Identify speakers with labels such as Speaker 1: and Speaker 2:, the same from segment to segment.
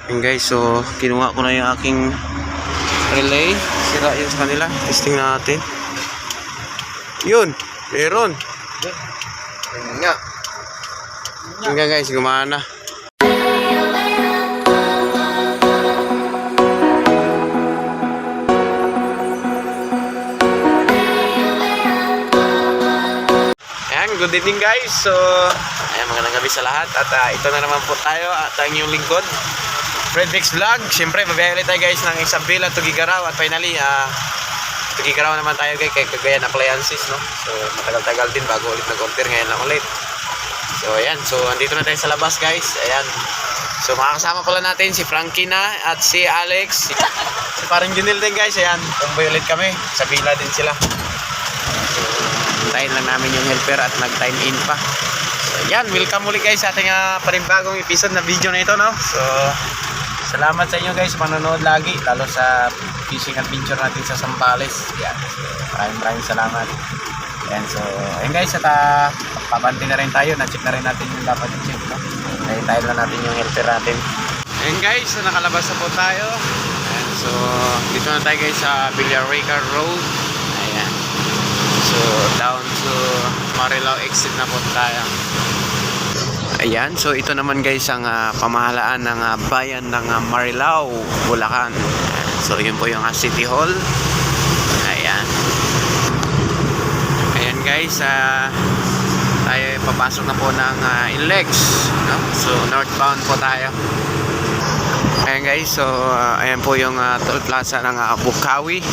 Speaker 1: Ayan guys, so kinuha ko na yung aking relay. Sira yun sa kanila. Testing natin. Yun, meron. Yun nga. Yun nga guys, gumana. Good evening guys. So, ayan, magandang gabi sa lahat. At ito na naman po tayo at ang inyong lingkod, Fred Vix Vlog. Siyempre, mabiyahe ulit tayo guys ng Isabela to Gigaraw. At finally, to Gigaraw naman tayo guys kay Cagayan Appliances, no? So, matagal-tagal din bago ulit nag-order. Ngayon lang ulit. So, ayan. So, andito na tayo sa labas guys. Ayan. So, makakasama pala natin si Frankie na at si Alex. Si parang Junil din guys. Ayan. Kumboy ulit kami. Sa villa din sila. Tayin lang namin yung helper at nag-time in pa. So yan, welcome muli guys sa ating panibagong episode na video na ito, no? So salamat sa inyo guys sa panonood lagi, lalo sa fishing adventure natin sa Zambales. Yan, maraming salamat. Yan, so ayun guys, at papanti na rin tayo, na-check na rin natin yung dapat i-check, no? Tayin lang natin yung helper natin. Ayun guys, so nakalabas na po tayo. Ayan, so dito na tayo guys sa Villarica Road. Ayan. So down to Marilao exit na po tayo. Ayan, so ito naman guys ang pamahalaan ng bayan ng Marilao, Bulacan. So yun po yung City Hall. Ayan. Ayan guys, tayo papasok na po ng Inlex, no? So northbound po tayo. Ayan guys, so ayan po yung toll plaza ng Bukawi,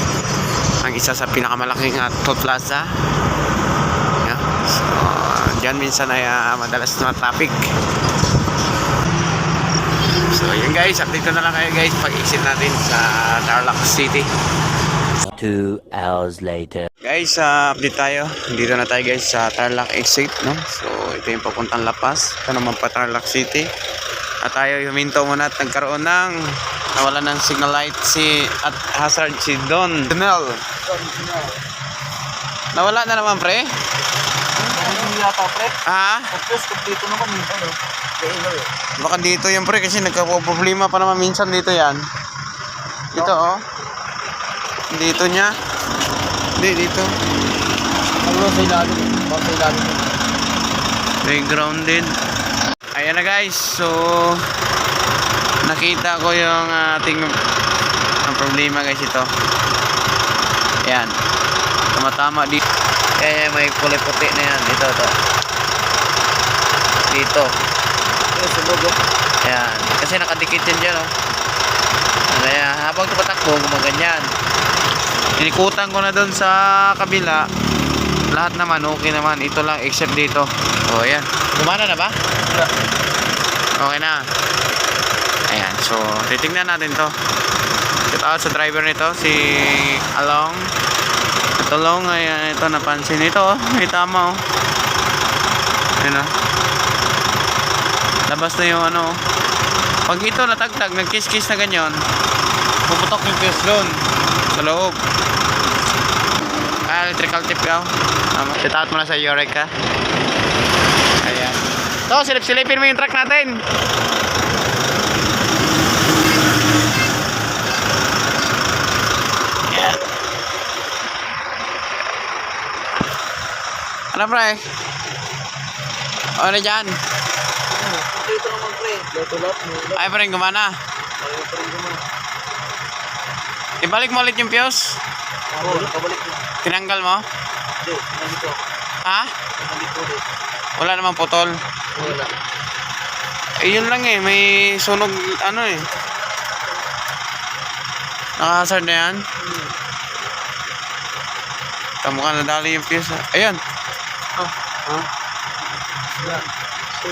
Speaker 1: ang isa sa pinakamalaking toll plaza. Yeah. So dyan minsan ay madalas na traffic. So yun guys, update na lang kayo guys pag exit natin sa Tarlac City.
Speaker 2: 2 hours later.
Speaker 1: Guys, update tayo. Dito na tayo guys sa Tarlac exit, no? So ito yung papuntang La Paz. Ito naman pa Tarlac City. At tayo huminto muna at nagkaroon ng nawala ng signal light at hazard si Don Donel. Nawala na naman pre?
Speaker 3: Hindi yata pre.
Speaker 1: Ha?
Speaker 3: Tapos kompleto naman minsan eh.
Speaker 1: Baka dito yan pre kasi nagka-problema pa naman minsan dito yan. Dito oh. Dito niya. Hindi dito.
Speaker 3: Ano sa ilalim? Baka sa ilalim.
Speaker 1: May grounded. Ayan na guys, so nakita ko yung ating ang problema guys ito. Ayan, tumatama dito. Ayan, may kulay puti na yan. Dito. Ayan, kasi nakadikit yan dyan oh. Kaya habang tumatakbo, gumaganyan. Inikutan ko na doon sa kabila. Lahat naman okay naman, ito lang except dito. Oh ayan, gumana na ba? Okay na. Ayan, so titingnan natin to. Shout out sa driver nito, si Along. Ito Long, ayan, ito napansin ito oh. May tama oh. Ayan oh. Labas na yung ano. Pag ito natagtag, nagkiss-kiss na ganyan, puputok yung kiss doon sa loob. Electrical tip ka. Shout out mo na sa Eureka. Ayan. So, silip-silipin mo yung truck natin. Ayan. Ano pre? Ano dyan?
Speaker 3: Kompleto naman pre. Lotolap mo.
Speaker 1: Ay pa rin gumana. Ibalik mo ulit yung fuse.
Speaker 3: Pabalik mo.
Speaker 1: Tinanggal mo?
Speaker 3: Hindi, nandito.
Speaker 1: Ha?
Speaker 3: Nandito ulit.
Speaker 1: Wala namang putol.
Speaker 3: Wala.
Speaker 1: Eh yun lang eh, may sunog ano eh. Nakahazard na yan. Tamo ka nadali yung fuse. Ayan.
Speaker 3: Oh. Ha? Yan. So,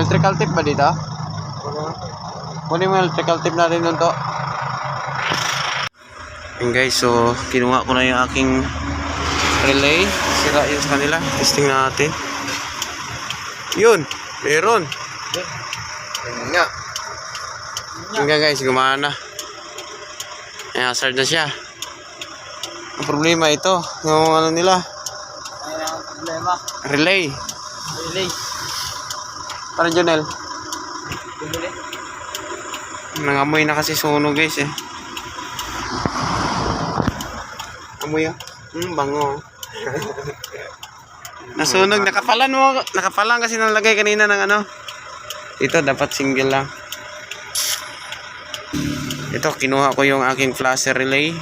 Speaker 1: Electrical tip ba dito?
Speaker 3: wala.
Speaker 1: Kunin mo yung electrical tip natin doon to. Ayan guys, so kinuha ko na yung aking relay. Sira yun sa kanila. Testing natin. Yun, meron. Yun nga. Yun nga guys, gumana. Ayan, hazard na siya. Ang problema ito, yung ano nila,
Speaker 3: Ayan ang problema.
Speaker 1: relay.
Speaker 3: Relay.
Speaker 1: Parang Jonel.
Speaker 3: Bumili.
Speaker 1: Nangamoy na kasi sunog guys eh. Amoy ah. Bango. Nasunog, nakapalan mo. Nakapalan kasi nalagay kanina ng ano. Ito dapat single lang. Ito, kinuha ko yung aking flasher relay.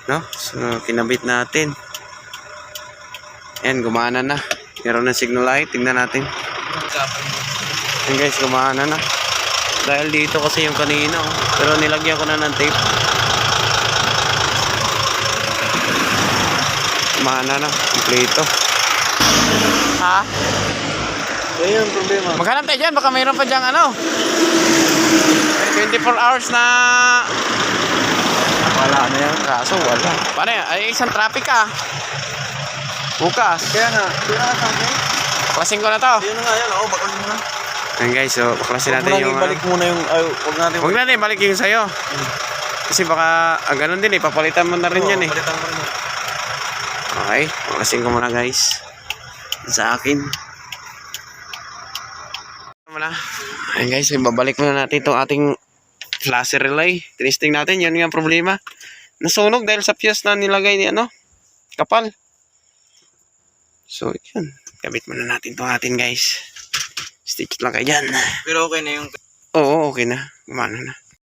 Speaker 1: No? So, kinabit natin. Ayan, gumana na. Meron na signal light. Tingnan natin. Ayan guys, gumana na. Dahil dito kasi yung kanina. Oh. Pero nilagyan ko na ng tape. Gumana na. Kompleto. Ha?
Speaker 3: Ayun ang problema.
Speaker 1: Maghanap tayo dyan. Baka mayroon pa dyan ano. 24 hours na...
Speaker 3: Wala na yan.
Speaker 1: Kaso wala. Paano yan? Ay, isang traffic ah. Bukas.
Speaker 3: Kaya nga, yun na nga sa akin.
Speaker 1: Baklasin ko na to.
Speaker 3: Yun na nga yan, oo, baklasin mo na.
Speaker 1: Ayan guys, so baklasin natin
Speaker 3: Huwag mo
Speaker 1: yung...
Speaker 3: nang ibalik muna yung, huwag natin.
Speaker 1: Huwag natin balik yung sa'yo. Kasi baka, ganun din eh. Papalitan mo na rin yan eh.
Speaker 3: Palitan mo rin yan.
Speaker 1: Okay, baklasin ko muna guys. Sa akin. Muna. Ayan guys, babalik muna natin itong ating flasher relay. Tinisting natin, yun nga ang problema. Nasunog dahil sa fuse na nilagay ni ano, kapal. So, yun. Kabit muna natin itong atin guys. Stitch lang kayo dyan.
Speaker 3: Pero okay na yung...
Speaker 1: Oo, okay na. Gumana na.